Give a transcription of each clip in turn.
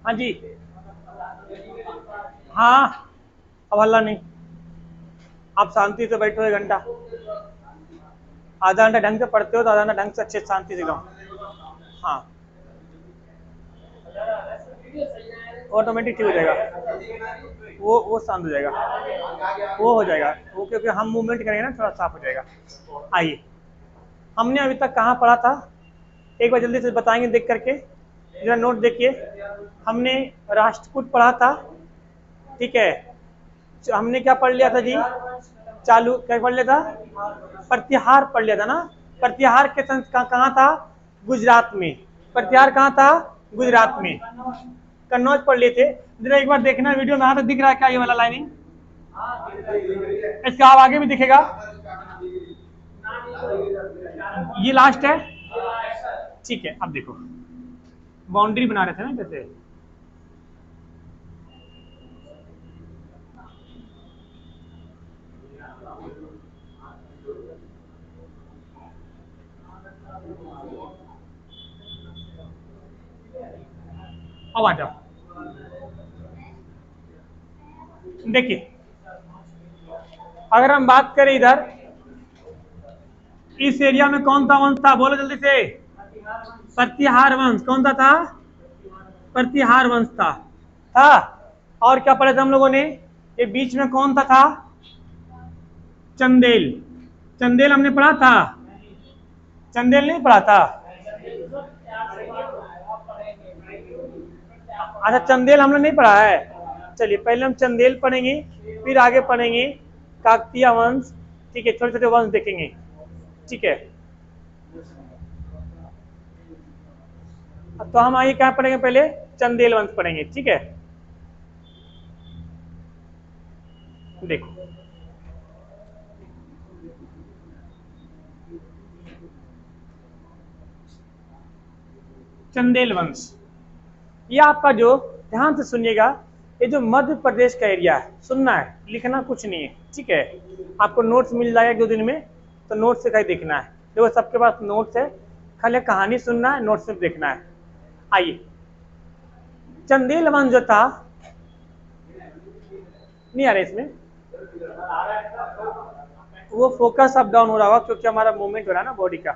हाँ जी, हाँ, अब हल्ला नहीं। आप शांति से बैठो 1 घंटा, आधा घंटा ढंग से पढ़ते हो तो आधा घंटा ढंग से अच्छे शांति से गाओ। हाँ, ऑटोमेटिक ठीक हो जाएगा, वो शांत हो जाएगा, वो हो जाएगा वो, क्योंकि हम मूवमेंट करेंगे ना थोड़ा साफ हो जाएगा। आइए, हमने अभी तक कहाँ पढ़ा था, एक बार जल्दी से बताएंगे देख करके, जरा नोट देखिए। हमने राष्ट्रकूट पढ़ा था, ठीक है। हमने क्या पढ़ लिया था जी, चालू क्या पढ़ लिया था, प्रतिहार पढ़ लिया था ना। प्रतिहार के कहाँ था, गुजरात में। प्रतिहार कहाँ था, गुजरात में। कन्नौज पढ़ लिए थे। जरा एक बार देखना वीडियो में, यहाँ तक दिख रहा है क्या ये वाला लाइनिंग, इसका अब आगे भी दिखेगा, ये लास्ट है, ठीक है। अब देखो, बाउंड्री बना रहे थे ना जैसे, अब आ जाओ। देखिए, अगर हम बात करें इधर, इस एरिया में कौन सा वंश था, बोलो जल्दी से। प्रतिहार वंश। कौन सा था, प्रतिहार वंश था। और क्या पढ़े थे हम लोगों ने, ये बीच में कौन सा था, चंदेल। चंदेल हमने पढ़ा था, चंदेल नहीं पढ़ा था। अच्छा, चंदेल हमने नहीं पढ़ा है। चलिए, पहले हम चंदेल पढ़ेंगे, फिर आगे पढ़ेंगे काकतीय वंश, ठीक है, छोटे छोटे वंश देखेंगे, ठीक है। तो हम आगे क्या पढ़ेंगे, पहले चंदेल वंश पढ़ेंगे, ठीक है। देखो, चंदेल वंश, ये आपका जो, ध्यान से सुनिएगा, ये जो मध्य प्रदेश का एरिया है, सुनना है, लिखना कुछ नहीं है, ठीक है। आपको नोट्स मिल जाएगा 2 दिन में, तो नोट्स से कहीं देखना है, देखो सबके पास नोट्स है, खाली कहानी सुनना है, नोट्स से देखना है। आइए, चंदेल वंश जो था, नहीं आ रहा इसमें, वो फोकस अप डाउन हो रहा होगा क्योंकि हमारा मूवमेंट हो रहा है ना बॉडी का।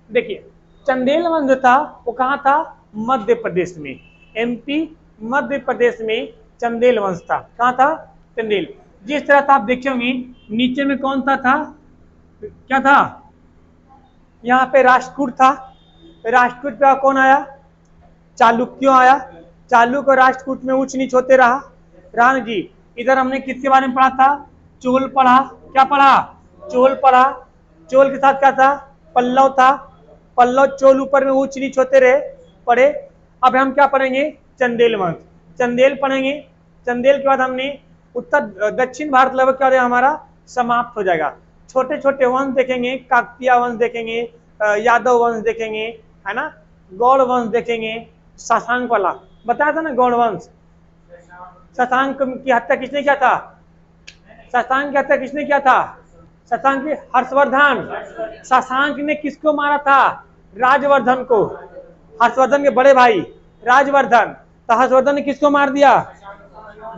देखिए, चंदेल वंश जो था वो कहाँ था, मध्य प्रदेश में, एमपी मध्य प्रदेश में चंदेल वंश था। कहाँ था, चंदेल। जिस तरह था आप देखे होंगे, नीचे में कौन सा था, क्या था, यहाँ पे राष्ट्रकूट था। राष्ट्रकूट पे कौन आया, चालुक्यों आया। चालुक्य और राष्ट्रकूट में ऊंच नीच होते रहा, राम जी। इधर हमने किसके बारे में पढ़ा था, चोल पढ़ा। क्या पढ़ा, चोल पढ़ा। चोल के साथ क्या था, पल्लव था। पल्लव चोल ऊपर में ऊंच नीच होते रहे, पढ़े। अब हम क्या पढ़ेंगे, चंदेल वंश। चंदेल पढ़ेंगे। चंदेल के बाद हमने उत्तर दक्षिण भारत लगभग क्या हो जाएगा हमारा, समाप्त हो जाएगा। छोटे छोटे वंश देखेंगे, काकतीय वंश देखेंगे, यादव वंश देखेंगे, है ना, गौड़ वंश देखेंगे। शशांक वाला बताया था ना, गौड़ वंश। शशांक की हत्या किसने किया था, शशांक की हत्या किसने किया था, शशांक की, हर्षवर्धन। शशांक ने किसको मारा था, राजवर्धन को, हर्षवर्धन के बड़े भाई राजवर्धन। तो हर्षवर्धन ने किसको मार दिया,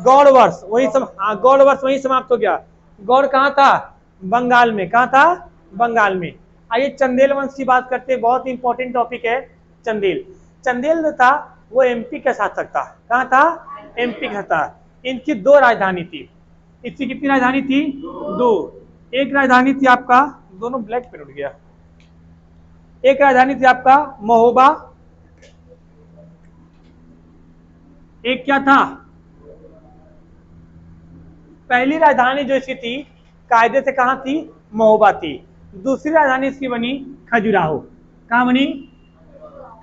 गौड़ वंश। वही गौड़ वंश वही समाप्त हो गया। गौड़ कहाँ था, बंगाल में। कहाँ था, बंगाल में। आइए चंदेल वंश की बात करते हैं, बहुत इंपॉर्टेंट टॉपिक है चंदेल। चंदेल जो था वो एमपी का शासक था। कहाँ था, एमपी का था। इनकी 2 राजधानी थी। इसकी कितनी राजधानी थी, 2। एक राजधानी थी आपका, दोनों ब्लैक पे उठ गया। एक राजधानी थी आपका महोबा, एक क्या था, पहली राजधानी जो इसकी थी कायदे से कहाँ थी, महोबा थी। दूसरी राजधानी इसकी बनी खजुराहो। कहाँ बनी,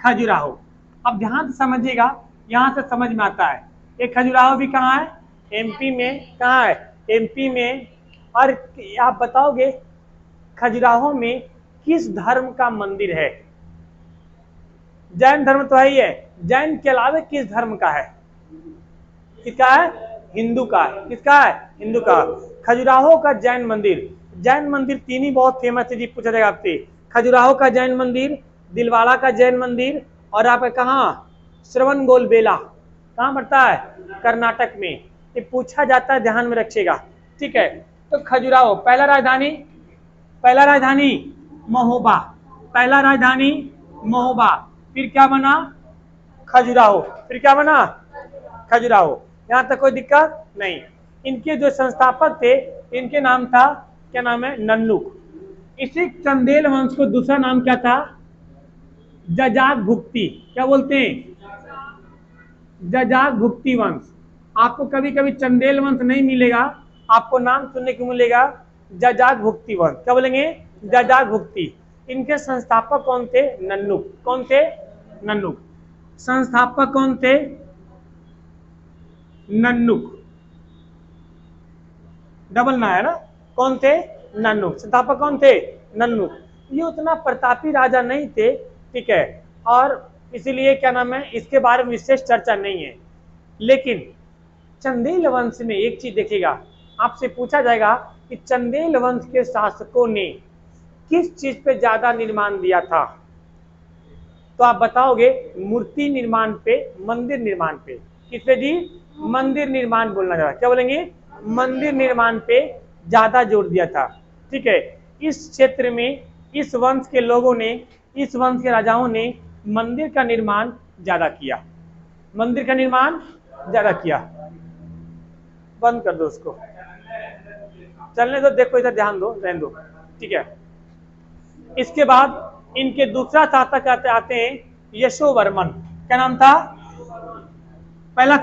खजुराहो। अब ध्यान से समझिएगा, यहां से समझ में आता है, ये खजुराहो भी कहाँ है, एमपी में। कहाँ है, एमपी में। और आप बताओगे खजुराहो में किस धर्म का मंदिर है, जैन धर्म तो है ही है, जैन के अलावा किस धर्म का है, किसका है, हिंदू का है। किसका है, हिंदू का। खजुराहो का जैन मंदिर। जैन मंदिर 3 ही बहुत फेमस है जी, पूछा जाएगा आपसे। खजुराहो का जैन मंदिर, दिलवाड़ा का जैन मंदिर, और आप कहाँ श्रवणबेलगोला बेला कहाँ पड़ता है, कर्नाटक में। ये पूछा जाता है, ध्यान में रखिएगा, ठीक है। तो खजुराहो पहला राजधानी महोबा, पहला राजधानी महोबा, फिर क्या बना खजुराहो, फिर क्या बना खजुराहो। यहाँ तक कोई दिक्कत नहीं। इनके जो संस्थापक थे इनके नाम था, क्या नाम है, नन्नुक। इसी चंदेल वंश को दूसरा नाम क्या था, जजाग भुक्ति। क्या बोलते हैं, जजाग भुक्ति वंश। आपको कभी कभी चंदेल वंश नहीं मिलेगा, आपको नाम सुनने को मिलेगा जजाग भुक्ति वंश। क्या बोलेंगे, जजाग भुक्ति। इनके संस्थापक कौन थे, नन्नुक। कौन थे, नन्नुक। संस्थापक कौन थे, नन्नुक, डबल ना है ना, कौन थे, नन्नुक। संस्थापक कौन थे, नन्नुक। ये उतना प्रतापी राजा नहीं थे, ठीक है, और इसीलिए क्या नाम है, इसके बारे में विशेष चर्चा नहीं है। लेकिन चंदेल वंश में एक चीज देखिएगा, आपसे पूछा जाएगा कि चंदेल वंश के शासकों ने किस चीज पे ज्यादा निर्माण दिया था, तो आप बताओगे मूर्ति निर्माण पे, मंदिर निर्माण पे। किस पे जी, मंदिर निर्माण बोलना चाहता। क्या बोलेंगे, मंदिर निर्माण पे ज्यादा जोर दिया था, ठीक है। इस क्षेत्र में इस वंश के लोगों ने, इस वंश के राजाओं ने मंदिर का निर्माण ज्यादा किया, मंदिर का निर्माण ज्यादा किया। बंद कर दो उसको, चलने दो, देखो इधर ध्यान दो, रहने दो, ठीक है। इसके बाद इनके दूसरा शासक आते हैं यशोवर्मन। क्या नाम था, पहला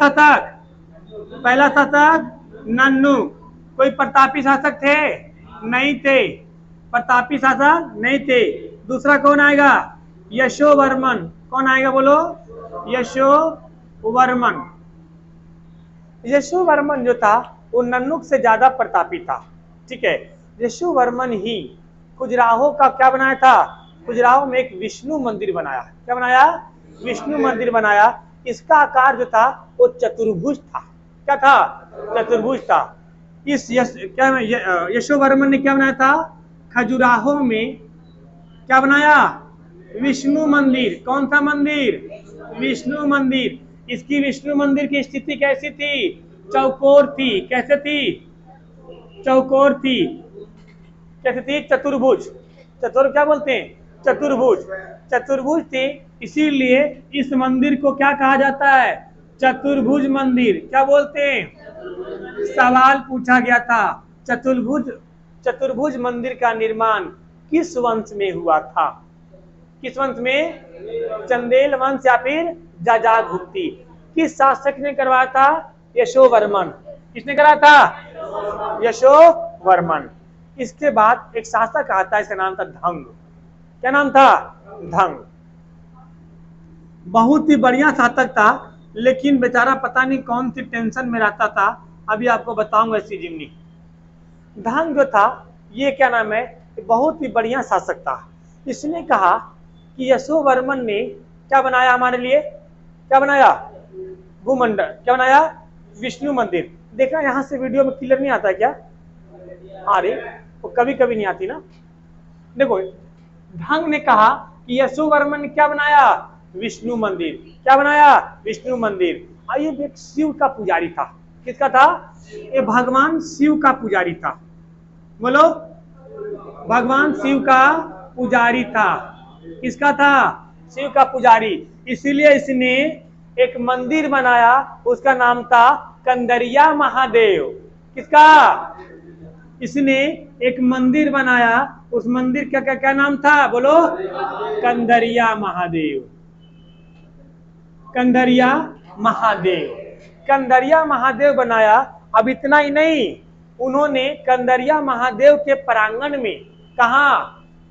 शासक नन्नु। कोई प्रतापी शासक थे, नहीं थे, प्रतापी शासक नहीं थे। दूसरा कौन आएगा, यशोवर्मन। कौन आएगा बोलो, यशोवर्मन। यशोवर्मन जो था वो नन्नुक से ज्यादा प्रतापी था, ठीक है। यशोवर्मन ही खजुराहो का क्या बनाया था, खजुराहो में एक विष्णु मंदिर बनाया। क्या बनाया, विष्णु मंदिर बनाया। इसका आकार जो था वो चतुर्भुज था। क्या था, चतुर्भुज था। इस यशोवर्मन ने क्या बनाया था, खजुराहो में क्या बनाया, विष्णु मंदिर। कौन सा मंदिर, विष्णु मंदिर। इसकी विष्णु मंदिर की स्थिति कैसी थी, चौकोर थी। कैसे थी, चौकोर थी। कैसे थी, चतुर्भुज। क्या बोलते हैं, चतुर्भुज। चतुर्भुज थी, इसीलिए इस मंदिर को क्या कहा जाता है, चतुर्भुज मंदिर। क्या बोलते हैं, सवाल पूछा गया था, चतुर्भुज मंदिर का निर्माण किस वंश में हुआ था, किस वंश में, चंदेल वंश या फिर जजाग भुक्ति। किस शासक ने करवाया था, यशोवर्मन। किसने कराया था, यशोवर्मन। इसके बाद एक शासक आता है, इसका नाम था धंग। क्या नाम था, धंग। बहुत ही बढ़िया शासक था, लेकिन बेचारा पता नहीं कौन सी टेंशन में रहता था। अभी आपको बताऊंगा इसकी जिम्नी। धंग जो था, ये क्या नाम है, बहुत ही बढ़िया शासक था। इसने कहा कि यशोवर्मन ने क्या बनाया हमारे लिए, क्या बनाया, भूमंडल। क्या बनाया, विष्णु मंदिर। देखना यहाँ से वीडियो में क्लियर नहीं आता क्या, अरे वो कभी कभी नहीं आती ना। देखो, धंग ने कहा कि यशोवर्मन ने क्या बनाया, विष्णु मंदिर। क्या बनाया, विष्णु मंदिर। ये एक शिव का पुजारी था। किसका था, ये भगवान शिव का पुजारी था। बोलो, भगवान शिव का पुजारी था। किसका था, शिव का पुजारी। इसीलिए इसने एक मंदिर बनाया, उसका नाम था कंदरिया महादेव। किसका, इसने एक मंदिर बनाया, उस मंदिर का क्या नाम था, बोलो, कंदरिया महादेव। कंदरिया महादेव, कंदरिया महादेव बनाया। अब इतना ही नहीं, उन्होंने कंदरिया महादेव के प्रांगण में, कहा,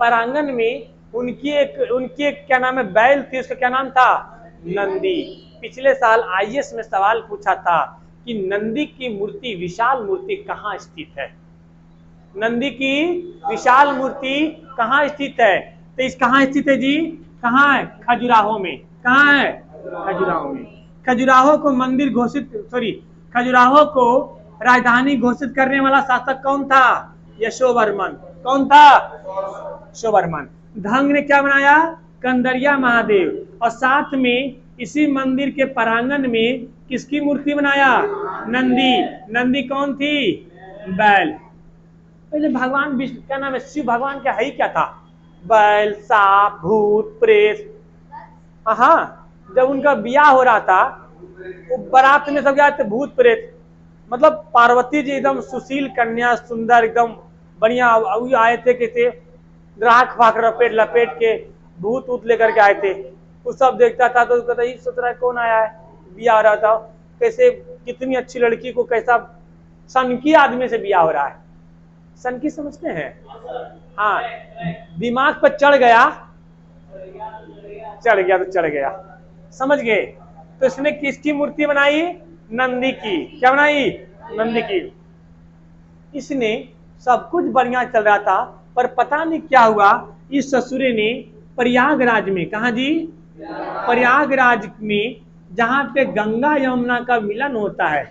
प्रांगण में उनकी एक क्या नाम है, बैल थी, उसका क्या नाम था, नंदी। पिछले साल आईएएस में सवाल पूछा था कि नंदी की मूर्ति, विशाल मूर्ति कहाँ स्थित है, नंदी की विशाल मूर्ति कहाँ स्थित है। तो इस कहाँ स्थित है जी, कहाँ है, खजुराहो में। कहाँ है, खजुराहो में। खजुराहो को मंदिर घोषित, खजुराहो को राजधानी घोषित करने वाला शासक कौन था, यशोवर्मन। कौन था, यशोवर्मन। धंग ने क्या बनाया? कंदरिया महादेव। और साथ में इसी मंदिर के प्रांगण में किसकी मूर्ति बनाया? नंदी। नंदी कौन थी? बैल। पहले भगवान विष्णु, क्या नाम है, शिव भगवान का है ही क्या था? बैल, सांप, भूत, प्रेत। हाँ, जब उनका ब्याह हो रहा था वो बारात में सब गए थे भूत प्रेत। मतलब पार्वती जी एकदम सुशील कन्या, सुंदर एकदम बढ़िया आए थे, कैसे राख फाक लपेट लपेट के भूत ऊत लेकर के आए थे। वो सब देखता था तो कहता, ये सोच रहा है कौन आया है, ब्याह हो रहा था, कैसे कितनी अच्छी लड़की को कैसा सनकी आदमी से ब्याह हो रहा है। सनकी समझते हैं? हाँ, दिमाग पर चढ़ गया तो चढ़ गया, समझ गए? तो इसने किसकी मूर्ति बनाई? नंदी की। क्या बनाई? नंदी की। इसने सब कुछ बढ़िया चल रहा था, पर पता नहीं क्या हुआ, इस ससुरे ने प्रयागराज में, कहा जी? प्रयागराज में, जहां पे गंगा यमुना का मिलन होता है,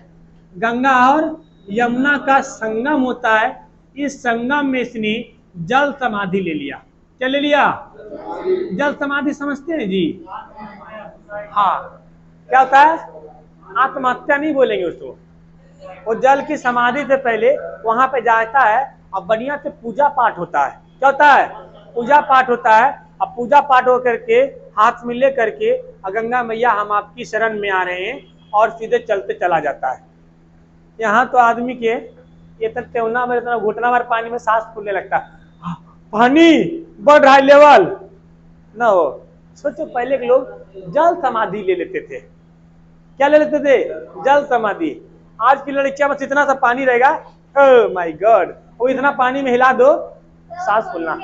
गंगा और यमुना का संगम होता है, इस संगम में इसने जल समाधि ले लिया। क्या ले लिया? जल समाधि समझते हैं जी? हाँ, क्या होता है? आत्महत्या नहीं बोलेंगे उसको। वो जल की समाधि से पहले वहां पे जाता है और बढ़िया से पूजा पाठ होता है। क्या होता है? पूजा पाठ होता है। अब पूजा पाठ हो करके हाथ में ले करके, गंगा मैया हम आपकी शरण में आ रहे हैं, और सीधे चलते चला जाता है। यहाँ तो आदमी के ये तक टेवना में, घुटना भर पानी में सांस फूलने लगता है, पानी बढ़ रहा है लेवल ना हो। सोचो, पहले के लोग जल समाधि ले लेते थे। क्या ले लेते थे? जल समाधि। आज की लड़कियां बस इतना सा पानी रहेगा, ओह माय गॉड, वो इतना पानी में हिला दो, सांस फूलना।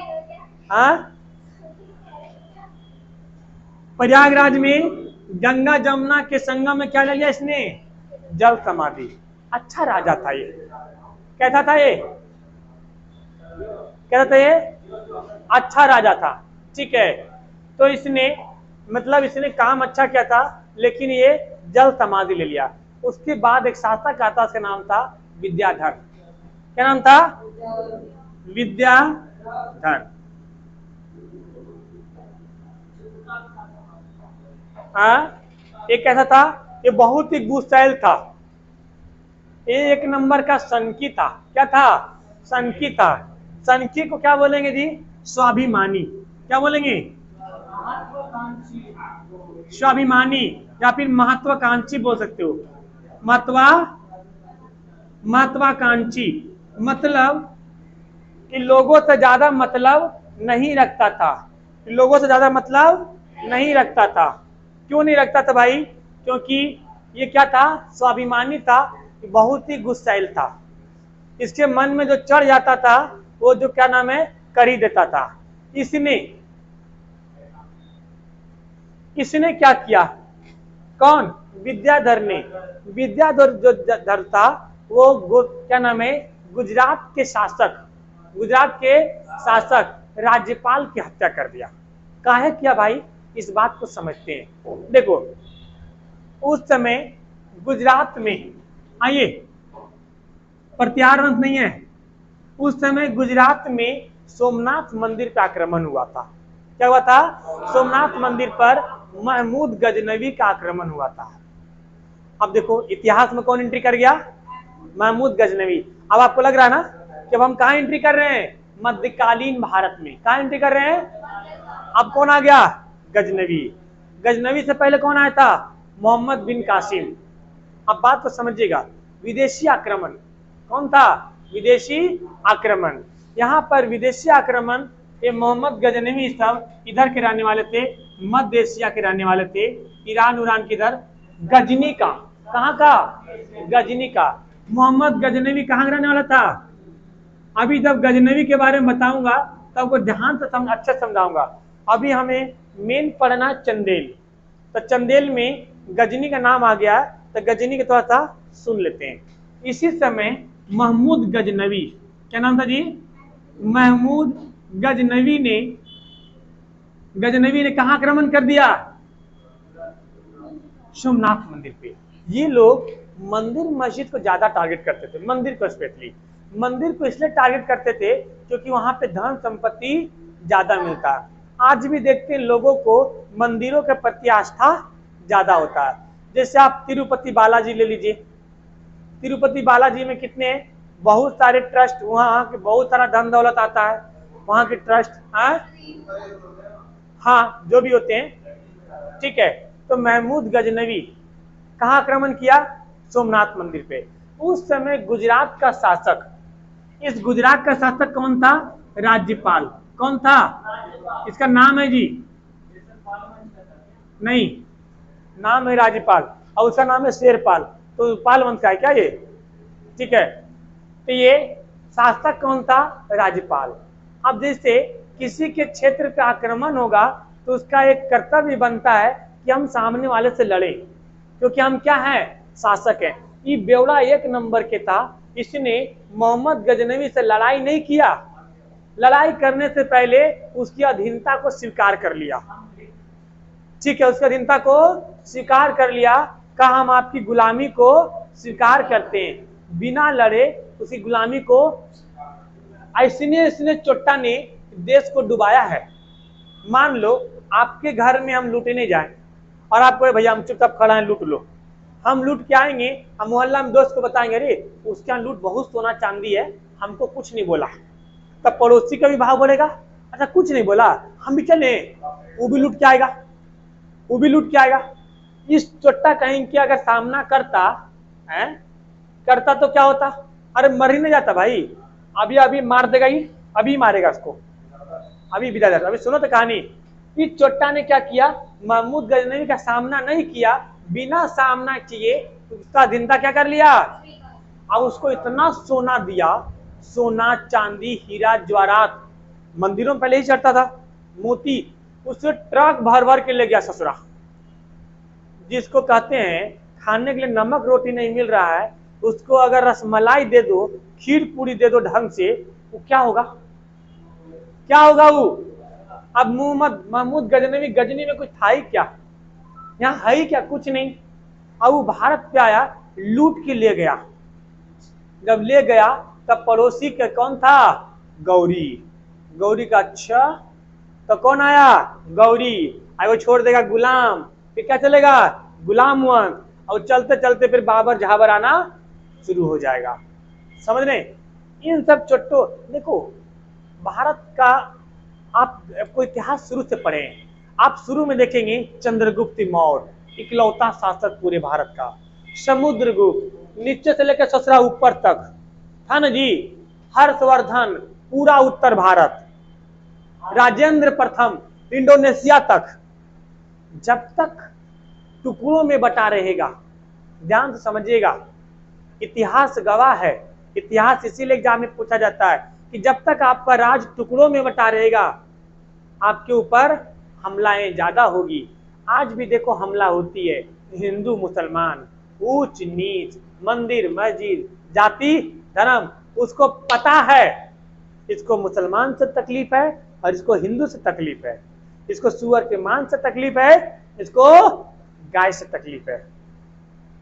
हाँ, प्रयागराज में गंगा जमुना के संगम में क्या ले लिया इसने? जल समाधि। अच्छा राजा था ये। कैसा था ये? कैसा था ये? अच्छा राजा था। ठीक है, तो इसने, मतलब इसने काम अच्छा किया था, लेकिन ये जल समाधि ले लिया। उसके बाद एक शासक आता, उसका नाम था विद्याधर। क्या नाम था? विद्याधर। ये कैसा था? ये बहुत ही गुस्सैल था, ये एक नंबर का सनकी था। क्या था? सनकी था। सनकी को क्या बोलेंगे जी? स्वाभिमानी। क्या बोलेंगे? स्वाभिमानी, या फिर महत्वाकांक्षी बोल सकते हो। महत्वाकांक्षी मतलब कि लोगों से ज्यादा मतलब नहीं रखता था। लोगों से ज्यादा मतलब नहीं रखता था। क्यों नहीं रखता था भाई? क्योंकि ये क्या था? स्वाभिमानी था, बहुत ही गुस्सैल था। इसके मन में जो चढ़ जाता था वो जो क्या नाम है, कर ही देता था। इसने क्या किया? कौन? विद्याधर ने। विद्याधर जो धर था वो क्या नाम है, गुजरात के शासक राज्यपाल की हत्या कर दिया। काहे किया भाई? इस बात को समझते हैं। देखो, उस समय गुजरात में, आइए प्रत्यार्थ नहीं है, उस समय गुजरात में सोमनाथ मंदिर का आक्रमण हुआ था। क्या हुआ था? सोमनाथ मंदिर पर महमूद गजनवी का आक्रमण हुआ था। अब देखो, इतिहास में कौन एंट्री कर गया? महमूद गजनवी। अब आपको लग रहा है ना कि अब हम कहाँ एंट्री कर रहे हैं? मध्यकालीन भारत में। कहाँ एंट्री कर रहे हैं? अब कौन आ गया? गजनवी। गजनवी से पहले कौन आया था? मोहम्मद बिन कासिम। अब बात को समझिएगा, विदेशी आक्रमण कौन था? विदेशी आक्रमण। यहाँ पर विदेशी आक्रमण, ये मोहम्मद गजनवी सब इधर के रहने वाले थे, मध्य एशिया के रहने वाले थे, ईरान उरान किधर, गजनी का। कहाँ का? गजनी का। मोहम्मद गजनवी कहाँ रहने वाला था? अभी जब गजनवी के बारे में बताऊंगा तब आपको ध्यान से अच्छे समझाऊंगा। अभी हमें मेन पढ़ना चंदेल, तो चंदेल में गजनी का नाम आ गया, तो गजनी का थोड़ा सा सुन लेते हैं। इसी समय महमूद गजनवी, क्या नाम था जी? महमूद गजनवी ने कहाँ आक्रमण कर दिया? सोमनाथ मंदिर पे। ये लोग मंदिर मस्जिद को ज्यादा टारगेट करते थे, मंदिर को स्पेशली। मंदिर को इसलिए टारगेट करते थे क्योंकि वहां पे धन संपत्ति ज्यादा मिलता। आज भी देखते हैं लोगों को मंदिरों के प्रति आस्था ज्यादा होता है। जैसे आप तिरुपति बालाजी ले लीजिए, तिरुपति बालाजी में कितने बहुत सारे ट्रस्ट, वहाँ के बहुत सारा धन दौलत आता है, वहाँ के ट्रस्ट, हाँ जो भी होते हैं, ठीक है। तो महमूद गजनवी कहाँ आक्रमण किया? सोमनाथ मंदिर पे। उस समय गुजरात का शासक, इस गुजरात का शासक कौन था? राज्यपाल। कौन था? इसका नाम है जी, नहीं, नाम है राज्यपाल और उसका नाम है शेरपाल। तो पाल वंश का है क्या ये? ठीक है। तो ये शासक कौन था? राज्यपाल। अब जैसे किसी के क्षेत्र पे आक्रमण होगा तो उसका एक कर्तव्य बनता है कि हम सामने वाले से लड़े, क्योंकि हम क्या हैं? शासक हैं। ये बेवड़ा एक नंबर के था, इसने मोहम्मद गजनवी से लड़ाई नहीं किया, लड़ाई करने से पहले उसकी अधीनता को स्वीकार कर लिया। ठीक है, उसकी अधीनता को स्वीकार कर लिया, कहा हम आपकी गुलामी को स्वीकार करते हैं, बिना लड़े उसकी गुलामी को। इसने चोट्टा ने देश को डुबाया है। मान लो आपके घर में हम लूटने जाएं और आपको भैया हम चुपचाप खड़ा है, लूट लो। हम लूट के आएंगे, हम मोहल्ला में दोस्त को बताएंगे, अरे उसके यहाँ लूट बहुत सोना चांदी है, हमको कुछ नहीं बोला। तब पड़ोसी का भी भाव बोलेगा, अच्छा कुछ नहीं बोला, हम भी चले, वो भी लूट के आएगा, वो भी लूट के आएगा। इस चोट्टा कहीं के अगर सामना करता तो क्या होता? अरे मर ही नहीं जाता भाई, अभी अभी मार देगा, ही अभी मारेगा उसको, अभी विदा जाता। अभी सुनो तो कहानी। इस चोट्टा ने क्या किया? महमूद गजनवी का सामना नहीं किया, बिना सामना किए उसका अधीनता क्या कर लिया? और उसको इतना सोना दिया, सोना चांदी हीरा जवाहरात, मंदिरों में पहले ही चढ़ता था, मोती, उसे ट्रक भर भर के ले गया ससुरा। जिसको कहते हैं खाने के लिए नमक रोटी नहीं मिल रहा है, उसको अगर रसमलाई दे दो, खीर पूरी दे दो ढंग से, वो क्या होगा? क्या होगा वो? अब महमूद गजनवी में कुछ था ही क्या? यहाँ है ही क्या? कुछ नहीं। अब वो भारत पे आया, लूट के ले गया। जब ले गया तब पड़ोसी के कौन था? गौरी। गौरी का अच्छा, तो कौन आया? गौरी। अब वो छोड़ देगा गुलाम, फिर क्या चलेगा? गुलाम वंश। और चलते चलते फिर बाबर झाबर आना शुरू हो जाएगा। समझ रहे? इन सब चोट्टों, देखो भारत का आपको इतिहास शुरू से पढ़े, आप शुरू में देखेंगे चंद्रगुप्त मौर्य, इकलौता शासक पूरे भारत का। समुद्रगुप्त, नीचे से लेकर ससुरा ऊपर तक था ना जी। हर्षवर्धन, पूरा उत्तर भारत। राजेंद्र प्रथम, इंडोनेशिया तक। जब तक टुकड़ों में बटा रहेगा, ध्यान से समझिएगा, इतिहास गवाह है। इतिहास इसीलिए एग्जाम में पूछा जाता है कि जब तक आपका राज टुकड़ों में बटा रहेगा, आपके ऊपर हमलाएं ज्यादा होगी। आज भी देखो हमला होती है, हिंदू मुसलमान, ऊंच नीच, मंदिर मस्जिद, जाति धर्म, उसको पता है इसको मुसलमान से तकलीफ है और इसको हिंदू से तकलीफ है, इसको सुअर के मांस से तकलीफ है, इसको गाय से तकलीफ है।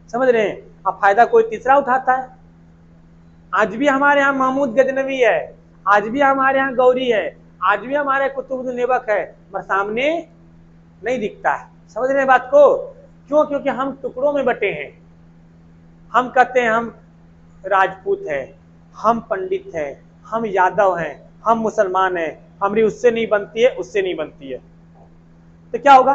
समझ रहे हैं? अब फायदा कोई तीसरा उठाता है। आज भी हमारे यहाँ महमूद गजनवी है, आज भी हमारे यहाँ गौरी है, आज भी हमारे कुतुबुद्दीन ऐबक है, मगर सामने नहीं दिखता है। समझ रहे हैं बात को? क्यों? क्योंकि हम टुकड़ों में बटे हैं। हम कहते हैं हम राजपूत हैं, हम पंडित हैं, हम यादव हैं, हम मुसलमान हैं, हमारी उससे नहीं बनती है, उससे नहीं बनती है, तो क्या होगा?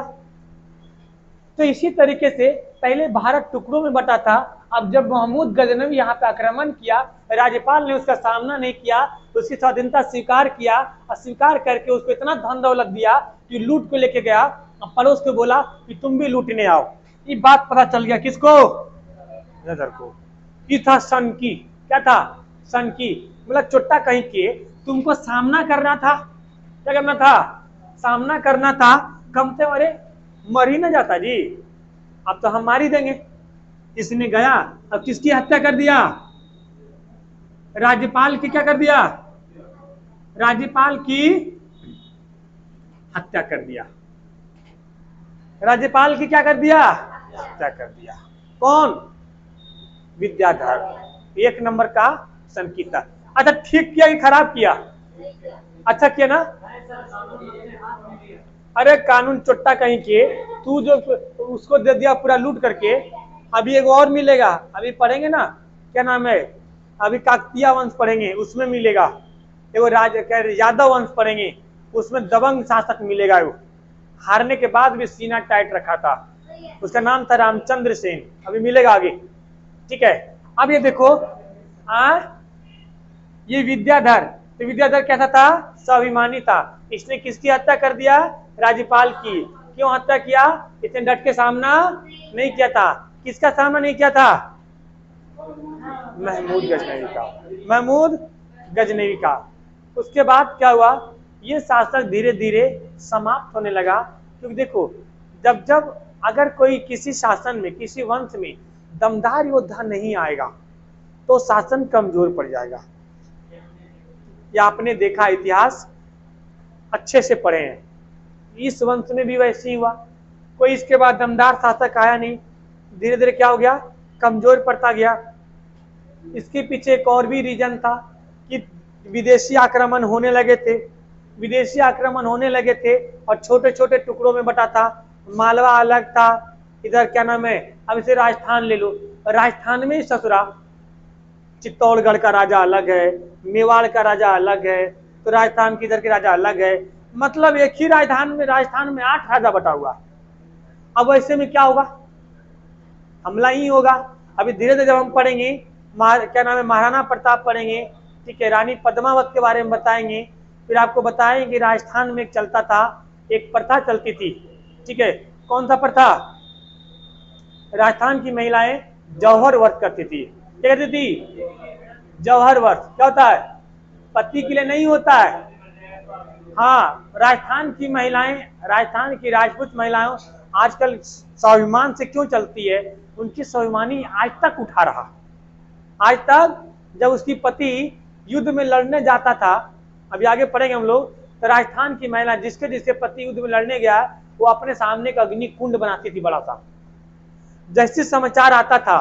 तो इसी तरीके से पहले भारत टुकड़ों में बटा था। अब जब महमूद गजनवी यहाँ पे आक्रमण किया, राज्यपाल ने उसका सामना नहीं किया, तो उसकी स्वाधीनता स्वीकार किया और स्वीकार करके उसको इतना धन दौलत दिया कि लूट को लेके गया। अब पड़ोस को बोला कि तुम भी लूटने आओ। ये बात पता चल गया किसको? नजर को। ये था सन की, क्या था? सन की, मतलब चोट्टा कहीं के तुमको सामना करना था। क्या करना था? सामना करना था। कम से अरे मर ही ना जाता जी, अब तो हम मार ही देंगे। इसने गया, अब किसकी हत्या कर दिया? राज्यपाल की क्या कर दिया? राज्यपाल की हत्या कर दिया। राज्यपाल की क्या कर दिया? हत्या कर दिया। कौन? विद्याधर। एक नंबर का संकीर्तन। अच्छा ठीक किया कि खराब किया? अच्छा किया ना? अरे कानून चुट्टा कहीं के, तू जो उसको दे दिया पूरा लूट करके, अभी एक और मिलेगा, अभी पढ़ेंगे ना, क्या नाम है, अभी काकतीय वंश पढ़ेंगे, उसमें मिलेगा एगो यादव वंश पढ़ेंगे, उसमें दबंग शासक मिलेगा। वो हारने के बाद भी सीना टाइट रखा था, उसका नाम था रामचंद्र सेन, अभी मिलेगा आगे। ठीक है, अब ये देखो ये विद्याधर, तो विद्याधर कैसा था, स्वाभिमानी था। इसने किसकी हत्या कर दिया, राज्यपाल की। क्यों हत्या किया, इसने डट के सामना नहीं किया था। किसका सामना नहीं किया था, महमूद गजनवी का, महमूद गजनवी का। उसके बाद क्या हुआ, ये शासक धीरे धीरे समाप्त होने लगा। क्योंकि देखो, जब जब अगर कोई किसी शासन में, किसी वंश में दमदार योद्धा नहीं आएगा तो शासन कमजोर पड़ जाएगा। या आपने देखा, इतिहास अच्छे से पढ़े हैं, इस वंश में भी वैसे ही हुआ। कोई इसके बाद दमदार शासक आया नहीं, धीरे धीरे क्या हो गया, कमजोर पड़ता गया। इसके पीछे एक और भी रीजन था कि विदेशी आक्रमण होने लगे थे, विदेशी आक्रमण होने लगे थे और छोटे छोटे टुकड़ों में बटा था। मालवा अलग था, इधर क्या नाम है, अब इसे राजस्थान ले लो, राजस्थान में ही ससुरा, चित्तौड़गढ़ का राजा अलग है, मेवाड़ का राजा अलग है, तो राजस्थान की इधर के राजा अलग है। मतलब एक ही राजस्थान में 8 राजा बटा हुआ। अब ऐसे में क्या होगा, हमला ही होगा। अभी धीरे धीरे जब हम पढ़ेंगे, क्या नाम है, महाराणा प्रताप पढ़ेंगे, ठीक है, रानी पद्मावत के बारे में बताएंगे, फिर आपको बताएंगे कि राजस्थान में एक चलता था, एक प्रथा चलती थी, ठीक है, कौन सा प्रथा, राजस्थान की महिलाएं जौहर व्रत करती थी। क्या करती थी, जौहर व्रत। क्या होता है, पति के लिए नहीं होता है। हाँ, राजस्थान की महिलाएं, राजस्थान की राजपूत महिलाएं आजकल स्वाभिमान से क्यों चलती है, उनकी स्वाभिमानी आज तक उठा रहा। आज तक जब उसकी पति युद्ध में लड़ने जाता था, अभी आगे पढ़ेंगे हम लोग, तो राजस्थान की महिला जिसके जिसके पति युद्ध में लड़ने गया, वो अपने सामने का अग्नि कुंड बनाती थी बड़ा सा। जैसे समाचार आता था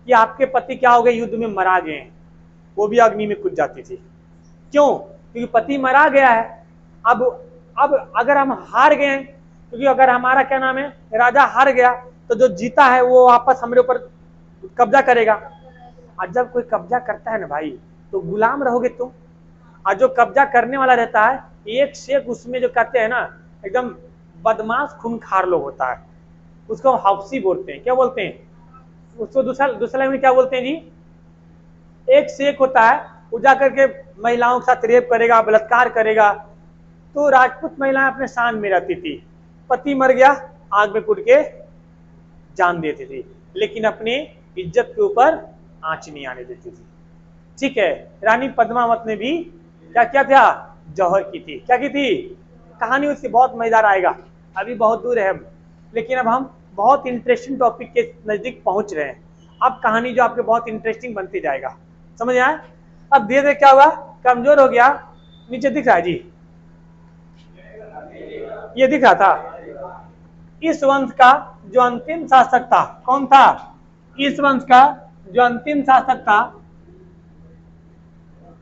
कि आपके पति क्या हो गए, युद्ध में मरा गए, वो भी अग्नि में कूद जाती थी। क्यों, क्योंकि पति मरा गया है। अब अगर हम हार गए, क्योंकि अगर हमारा क्या नाम है, राजा हार गया, तो जो जीता है वो वापस हमारे ऊपर कब्जा करेगा। और जब कोई कब्जा करता है ना भाई, तो गुलाम रहोगे तुम। और जो कब्जा करने वाला रहता है, एक से एक उसमें जो कहते हैं ना, एकदम बदमाश खूंखार लोग होता है, उसको हफ्सी बोलते हैं। क्या बोलते हैं उसको, दूसरा लैंग्वेज क्या बोलते हैं जी, एक से एक होता है, वो जाकर के महिलाओं के साथ रेप करेगा, बलात्कार करेगा। तो राजपूत महिलाएं अपने शान में रहती थी, पति मर गया आग में कूद के जान देती थी, लेकिन अपनी इज्जत के ऊपर आंच नहीं आने देती थी। ठीक है, रानी पद्मावत ने भी क्या किया था, जौहर की थी। क्या की थी, कहानी उसकी बहुत मजेदार आएगा, अभी बहुत दूर है हम, लेकिन अब हम बहुत इंटरेस्टिंग टॉपिक के नजदीक पहुंच रहे हैं। अब कहानी जो आपके बहुत इंटरेस्टिंग बनती जाएगा, समझ आए। अब धीरे धीरे क्या हुआ, कमजोर हो गया। नीचे दिख रहा है जी, ये दिख रहा था। इस वंश का जो अंतिम शासक था, कौन था, इस वंश का जो अंतिम शासक था,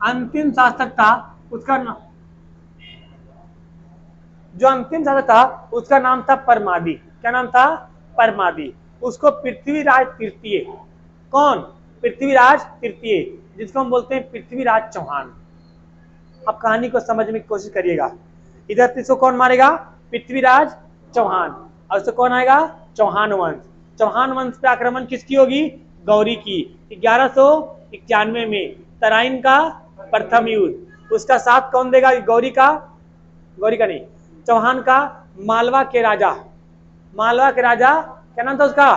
अंतिम शासक था उसका नाम, जो अंतिम शासक था उसका नाम था परमादी। क्या नाम था, परमादी। उसको पृथ्वीराज तृतीय, कौन, पृथ्वीराज तृतीय, जिसको हम बोलते हैं पृथ्वीराज चौहान। अब कहानी को समझने की कोशिश करिएगा। इधर इसको कौन मारेगा, पृथ्वीराज चौहान, और उसको कौन आएगा, चौहान वंश। चौहान वंश पे आक्रमण किसकी होगी, गौरी की। 1191 में तराइन का प्रथम युद्ध, उसका साथ कौन देगा, गौरी का नहीं, चौहान का, मालवा के राजा, मालवा के राजा, क्या नाम था उसका,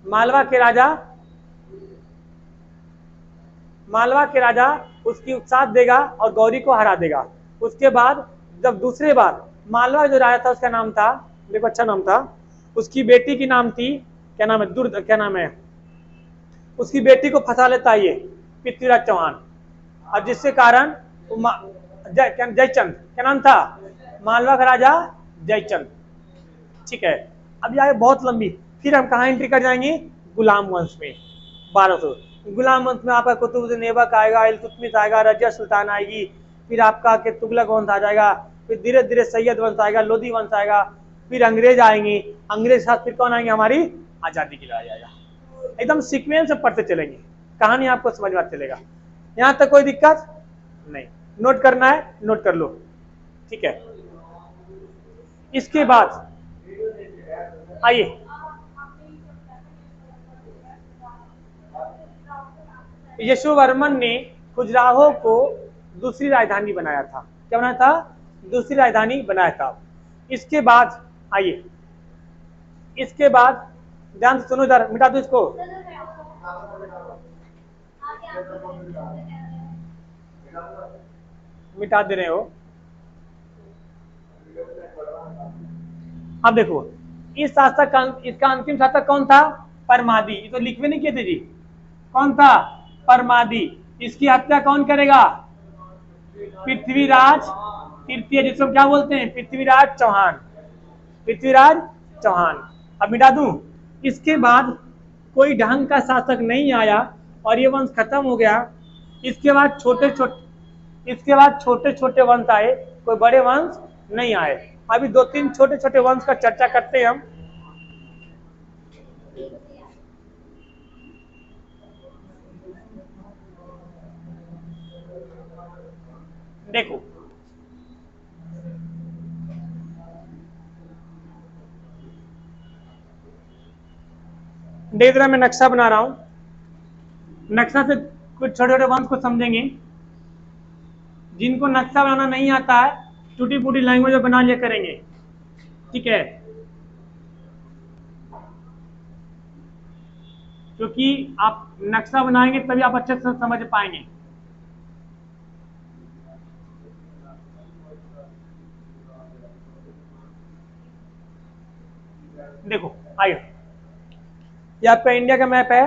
मालवा के राजा, मालवा के राजा उसकी साथ देगा और गौरी को हरा देगा। उसके बाद जब दूसरे बार मालवा जो राजा था उसका नाम था, देखो अच्छा नाम था, उसकी बेटी की नाम थी, क्या नाम है, क्या नाम है, उसकी बेटी को फंसा लेता है ये पृथ्वीराज चौहान, और जिसके कारण जयचंद, क्या नाम था, मालवा का राजा जयचंद। ठीक है, अब आगे बहुत लंबी, फिर हम कहाँ एंट्री कर जाएंगे, गुलाम वंश में। 1200 गुलाम वंश में आपका कुतुबुद्दीन ऐबक आएगा, इल्तुतमिश आएगा, रजिया सुल्तान आएगी, फिर आपका के तुगलक वंश आ जाएगा, फिर धीरे धीरे सैयद वंश आएगा, लोधी वंश आएगा, फिर अंग्रेज आएंगे, अंग्रेज के साथ फिर कौन आएंगे, हमारी आजादी की लड़ाई आएगा। एकदम सीक्वेंस से पढ़ते चलेंगे, कहानी आपको समझ में चलेगा। यहाँ तक कोई दिक्कत नहीं, नोट करना है नोट कर लो, ठीक है। इसके बाद आइए, यशोवर्मन ने खजुराहो को दूसरी राजधानी बनाया था। क्या बनाया था, दूसरी राजधानी बनाया था। इसके बाद आइए, इसके बाद ध्यान से सुनो, इधर मिटा दो इसको। मिटा दे रहे हो। अब देखो, इस शासक का, इसका अंतिम शासक कौन था, परमादी। ये तो लिखवे नहीं किए थे जी, कौन था, परमादी। इसकी हत्या कौन करेगा, पृथ्वीराज तृतीय, जिसको क्या बोलते हैं, पृथ्वीराज चौहान, पृथ्वीराज चौहान। अब मिटा दूं। इसके बाद कोई ढंग का शासक नहीं आया और ये वंश खत्म हो गया। इसके बाद छोटे छोटे वंश आए, कोई बड़े वंश नहीं आए। अभी 2-3 छोटे छोटे वंश का चर्चा करते हैं हम। देखो, देख मैं नक्शा बना रहा हूं, नक्शा से कुछ छोटे छोटे वंश को समझेंगे। जिनको नक्शा बनाना नहीं आता है, टूटी फूटी लैंग्वेज में बना लिया करेंगे, ठीक है, क्योंकि आप नक्शा बनाएंगे तभी आप अच्छे से समझ पाएंगे। देखो आइए, ये आपका इंडिया का मैप है।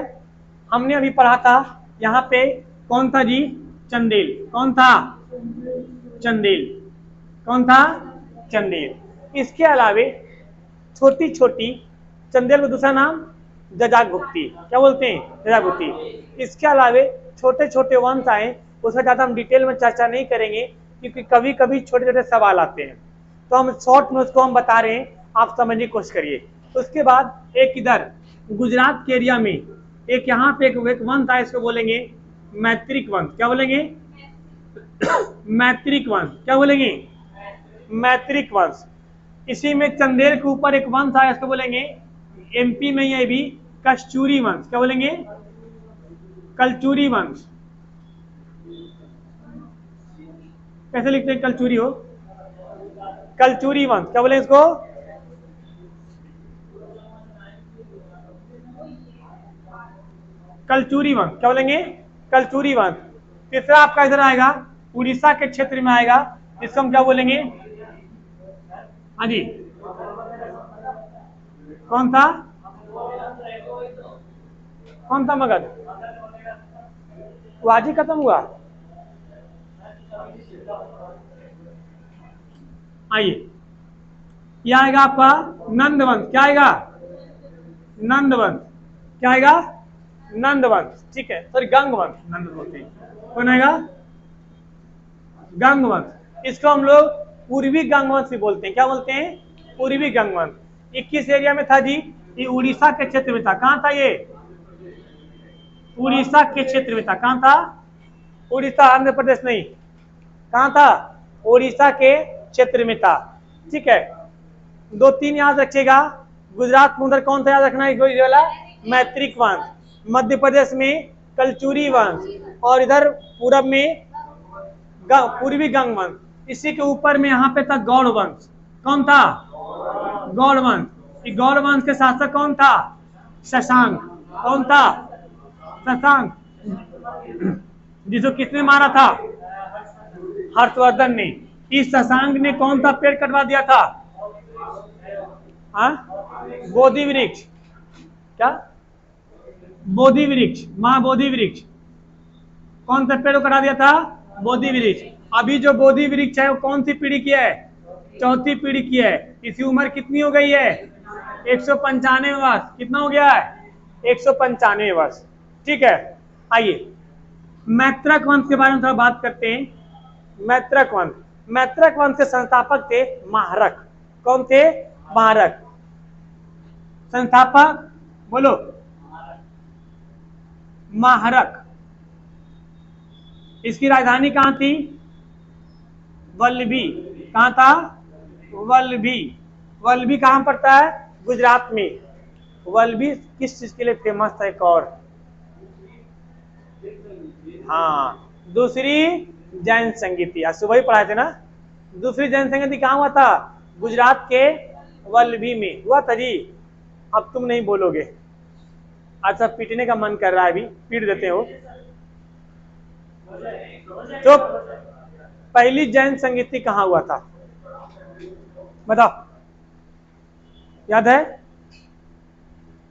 हमने अभी पढ़ा था, यहाँ पे कौन था जी, चंदेल। कौन था, चंदेल। कौन था, चंदेल। इसके अलावे छोटी छोटी, चंदेल का दूसरा नाम जजागुप्ती। क्या बोलते हैं, जजागुप्ती। इसके अलावे छोटे छोटे वंश आए, उसका ज़्यादा हम डिटेल में चर्चा नहीं करेंगे, क्योंकि कभी कभी छोटे छोटे सवाल आते हैं, तो हम शॉर्ट में उसको हम बता रहे हैं, आप समझने की कोशिश करिए। उसके बाद एक इधर गुजरात के एरिया में एक यहाँ पे एक वंश था, इसको बोलेंगे मैत्रिक वंश। क्या बोलेंगे, मैत्रिक वंश। क्या बोलेंगे, मैत्रिक वंश। इसी में चंदेल के ऊपर एक वंश आया, इसको बोलेंगे, एमपी में ये भी, कलचुरी वंश। क्या बोलेंगे, कलचुरी वंश। कैसे लिखते हैं, कलचुरी हो, कलचुरी वंश। क्या बोलेंगे इसको, कलचुरी वंश। क्या बोलेंगे, कलचुरी वंश। तीसरा आपका इधर आएगा, उड़ीसा के क्षेत्र में आएगा, जिसको हम क्या बोलेंगे, हाँ जी, कौन था, कौन था मगध, वो आज ही खत्म हुआ। आइए, यह आएगा आपका नंदवंश। क्या आएगा, नंदवंश। क्या आएगा, नंदवंश, ठीक है, सॉरी गंगवंश, नंदवंश कौन आएगा, गंगवंश। इसको हम लोग पूर्वी गंगवंश भी बोलते हैं। क्या बोलते हैं, पूर्वी गंगवंश। 21 एरिया में था जी, ये उड़ीसा के क्षेत्र में था। कहाँ था ये, उड़ीसा के क्षेत्र में था। कहाँ था, उड़ीसा, आंध्र प्रदेश नहीं, कहाँ था, उड़ीसा के क्षेत्र में था, ठीक है। 2-3 याद रखिएगा। गुजरात में उधर कौन था, याद रखना है वाला, मैत्रिक वंश। मध्य प्रदेश में कलचुरी वंश, और इधर पूरब में पूर्वी गंग वंश। इसी के ऊपर में यहाँ पे था गौड़ वंश। कौन था, गौड़ वंश। गौड़ वंश के शासक कौन था, शशांक। कौन था, शशांक, जिसको किसने मारा था, हर्षवर्धन ने। इस शशांक ने कौन सा पेड़ कटवा दिया था, बोधि वृक्ष। क्या, बोधि वृक्ष, महाबोधि वृक्ष। कौन सा पेड़ को कटा दिया था, बोधि वृक्ष। अभी जो बोधि वृक्ष है वो कौन सी पीढ़ी की है, चौथी पीढ़ी की है। इसकी उम्र कितनी हो गई है, 195 वर्ष। कितना हो गया है, 195 वर्ष, ठीक है। आइए मैत्रक वंश के बारे में थोड़ा बात करते हैं। मैत्रक वंश, मैत्रक वंश के संस्थापक थे महारक। कौन थे? महारक। संस्थापक बोलो, महारक। इसकी राजधानी कहां थी? वल्लभी। कहां था? वल्लभी। वल्लभी कहां पड़ता है? गुजरात में। वल्लभी किस चीज के लिए फेमस था? एक और, हाँ, दूसरी जैन संगीति। आज सुबह ही पढ़ाए थे ना। दूसरी जैन संगीति कहां हुआ था? गुजरात के वल्लभी में हुआ था जी। अब तुम नहीं बोलोगे। अच्छा, पीटने का मन कर रहा है, अभी पीट देते हो। तो पहली जैन संगीति कहां हुआ था? बताओ, याद है?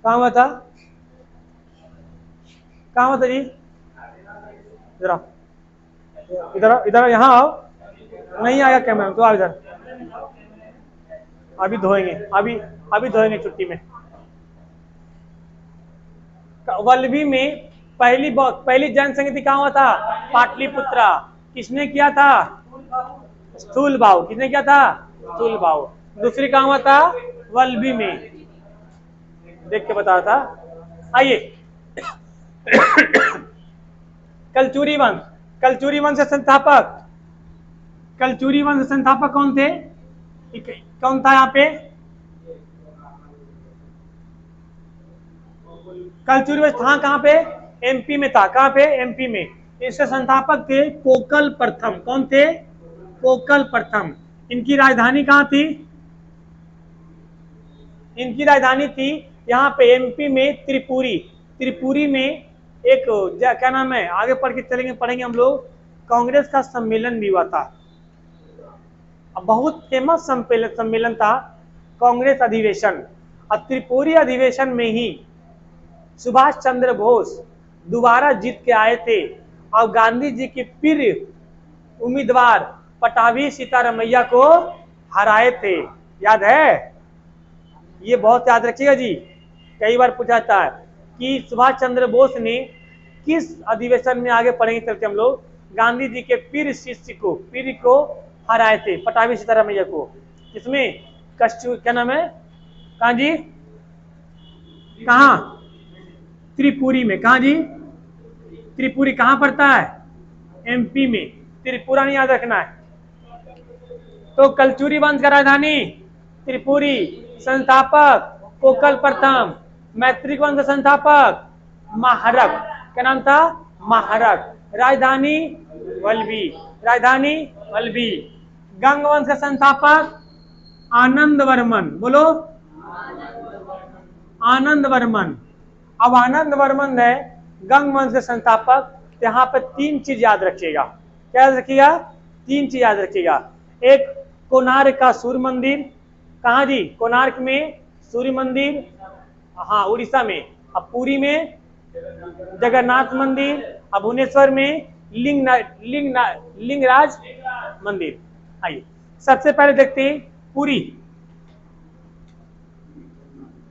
कहां हुआ था? कहां हुआ था जी? इधर इधर इधर, यहां आओ। नहीं आया कैमरा, तो आओ इधर। अभी धोएंगे, अभी धोएंगे छुट्टी में। वल्लभी में पहली जैन संगीति कहां हुआ था? पाटलिपुत्रा। किसने किया था? स्थूलभाव। किसने किया था? स्थूलभाव। दूसरी कहां हुआ था? वल्लभी में। देख के बता था। आइए, कलचुरी वंश। कलचुरी वंश के संस्थापक, कलचुरी वंश संस्थापक कौन थे? कौन था यहाँ पे? कलचुरी वंश था कहाँ पे? एमपी में था। कहाँ पे? एमपी में। इसके संस्थापक थे कोकल प्रथम। कौन थे? कोकल प्रथम। इनकी राजधानी कहाँ थी? इनकी राजधानी थी यहाँ पे एमपी में त्रिपुरी। त्रिपुरी में एक क्या नाम है, आगे पढ़ के चलेंगे, पढ़ेंगे हम लोग। कांग्रेस का सम्मेलन भी हुआ था। बहुत फेमस सम्मेलन था कांग्रेस अधिवेशन। और त्रिपुरी अधिवेशन में ही सुभाष चंद्र बोस दोबारा जीत के आए थे और गांधी जी की प्रिय उम्मीदवार पटाभी सीतारमैया को हराए थे। याद है? ये बहुत याद रखिएगा जी, कई बार पूछा जाता है कि सुभाष चंद्र बोस ने किस अधिवेशन में, आगे पढ़ेंगे चलते हम लोग, गांधी जी के प्रिय को हराए थे, पटाभी सीतारमैया को। इसमें क्या नाम है? कहाँ जी? कहाँ? त्रिपुरी में। कहाँ जी? त्रिपुरी कहाँ पड़ता है? एमपी में। त्रिपुरा नहीं याद रखना है। तो कलचुरी वंश का राजधानी त्रिपुरी। संस्थापक कोकल प्रथम। मैत्रिक वंश का संस्थापक महारक। क्या नाम था? महारक। राजधानी वल्लभी। राजधानी वल्लभी। गंग वंश का संस्थापक आनंद वर्मन। बोलो, आनंद वर्मन। अब आनंद वर्मन है गंग वंश के संस्थापक। यहाँ पे तीन चीज याद रखिएगा। क्या याद रखिएगा? तीन चीज याद रखिएगा। एक, कोणार्क का सूर्य मंदिर। कहाँ जी? कोणार्क में सूर्य मंदिर, हाँ, उड़ीसा में। अब पुरी में जगन्नाथ मंदिर। अब भुवनेश्वर में लिंगराज मंदिर। आइए, सबसे पहले देखते हैं पुरी।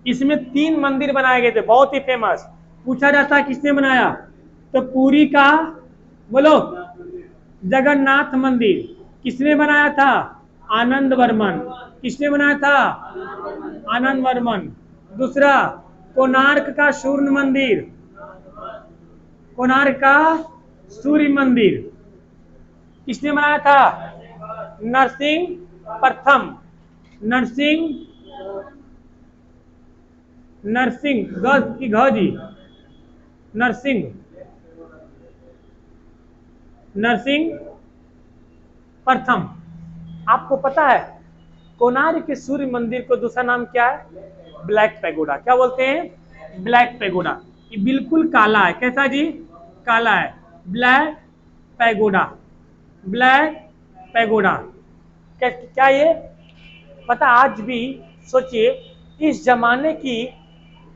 इसमें 3 मंदिर बनाए गए थे, बहुत ही फेमस। पूछा जाता है किसने बनाया? तो पुरी का बोलो, जगन्नाथ मंदिर किसने बनाया था? आनंद वर्मन। किसने बनाया था? आनंद वर्मन। दूसरा, कोणार्क का सूर्य मंदिर। कोणार्क का सूर्य मंदिर किसने बनाया था? नरसिंह प्रथम। नरसिंह गज की घजी, नरसिंह प्रथम। आपको पता है कोणार्क के सूर्य मंदिर को दूसरा नाम क्या है? Black pagoda. क्या बोलते हैं? Black pagoda. ये बिल्कुल काला है। कैसा जी? काला है। Black pagoda. Black pagoda. क्या ये पता? आज भी सोचिए, इस जमाने की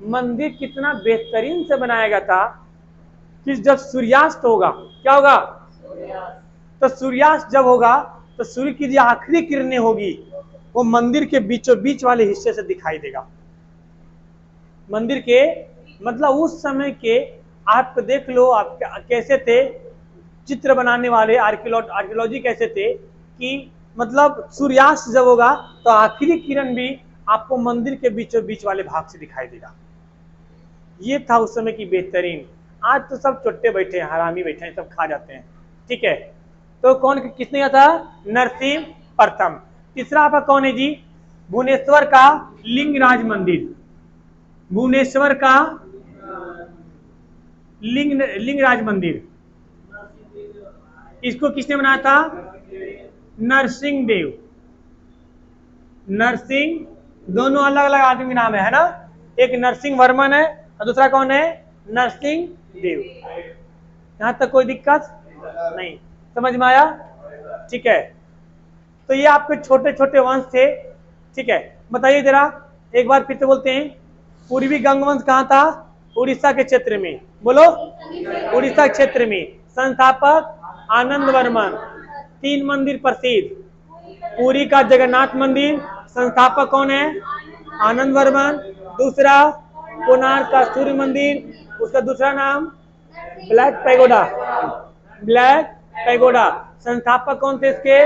मंदिर कितना बेहतरीन से बनाया गया था कि जब सूर्यास्त होगा, क्या होगा? तो सूर्यास्त जब होगा तो सूर्य की जो आखिरी किरणें होगी वो मंदिर के बीचों बीच वाले हिस्से से दिखाई देगा। मंदिर के मतलब उस समय के, आप देख लो आप कैसे थे चित्र बनाने वाले, आर्कियोलॉजी कैसे थे कि मतलब सूर्यास्त जब होगा तो आखिरी किरण भी आपको मंदिर के बीचों बीच वाले भाग से दिखाई देगा। ये था उस समय की बेहतरीन। आज तो सब चुट्टे बैठे हैं, हरामी बैठे हैं, सब खा जाते हैं। ठीक है, तो कौन किसने किया था? नरसिंह प्रथम। तीसरा आपका कौन है जी? भुवनेश्वर का लिंगराज मंदिर। भुवनेश्वर का लिंगराज मंदिर, इसको किसने बनाया था? नरसिंह देव। नरसिंह, दोनों अलग अलग आदमी के नाम है ना? एक नरसिंह वर्मन है और दूसरा कौन है? नरसिंह देव। यहां तक कोई दिक्कत नहीं, समझ में आया? ठीक है, तो ये आपके छोटे छोटे वंश थे। ठीक है, बताइए जरा एक बार फिर से बोलते हैं। पूर्वी गंग वंश कहाँ था? उड़ीसा के क्षेत्र में। बोलो, उड़ीसा क्षेत्र में। संस्थापक आनंद वर्मन। 3 मंदिर प्रसिद्ध, पुरी का जगन्नाथ मंदिर, संस्थापक कौन है? आनंद वर्मन। दूसरा कोणार्क का सूर्य मंदिर, उसका दूसरा नाम ब्लैक पैगोडा। ब्लैक पैगोडा, संस्थापक कौन थे इसके?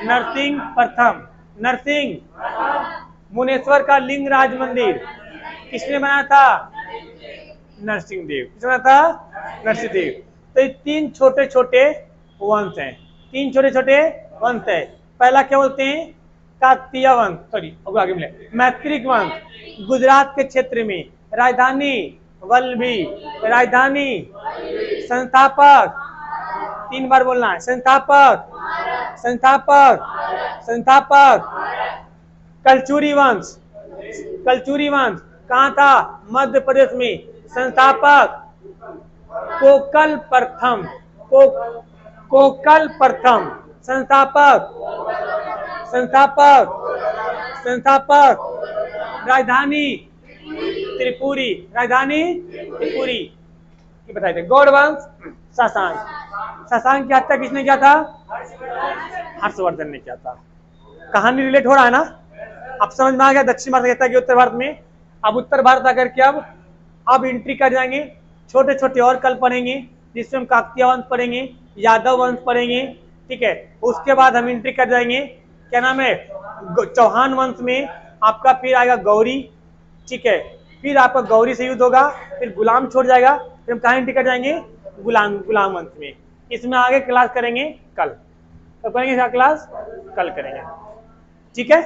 नरसिंह प्रथम। नरसिंह। भुवनेश्वर का लिंगराज मंदिर किसने बनाया था? नरसिंह देव। किसने बनाया था? नरसिंह देव। तो ये 3 छोटे छोटे वंश हैं, 3 छोटे छोटे वंश है। पहला क्या बोलते हैं? काकतीय वंश, सॉरी आगे मिले, मैत्रिक वंश। गुजरात के क्षेत्र में। राजधानी वल्लभी। राजधानी, संस्थापक 3 बार बोलना है, संस्थापक, संस्थापक, संस्थापक। कलचुरी वंश। कलचुरी वंश कहाँ था? मध्य प्रदेश में। संस्थापक कोकल प्रथम। कोकल प्रथम। संस्थापक, संस्थापक, संस्थापक। राजधानी त्रिपुरी। राजधानी त्रिपुरी। ये बताइए थे। गौड़ वंश शशांक। शशांक की हत्या किसने किया था? हर्षवर्धन ने किया था। कहानी रिलेट हो रहा है ना? अब समझ में आ गया दक्षिण भारत कहता है कि उत्तर भारत में। अब उत्तर भारत आकर के अब एंट्री कर जाएंगे। छोटे छोटे और कल पढ़ेंगे, जिसमें हम काकतीय वंश पढ़ेंगे, यादव वंश पढ़ेंगे। ठीक है, उसके बाद हम एंट्री कर जाएंगे, क्या नाम है, चौहान वंश में। आपका फिर आएगा गौरी। ठीक है, फिर आपका गौरी से युद्ध होगा, फिर गुलाम छोड़ जाएगा, फिर हम कहाँ एंट्री कर जाएंगे? गुलाम वंश में। इसमें आगे क्लास करेंगे कल। तो करेंगे क्या क्लास? कल करेंगे। ठीक है।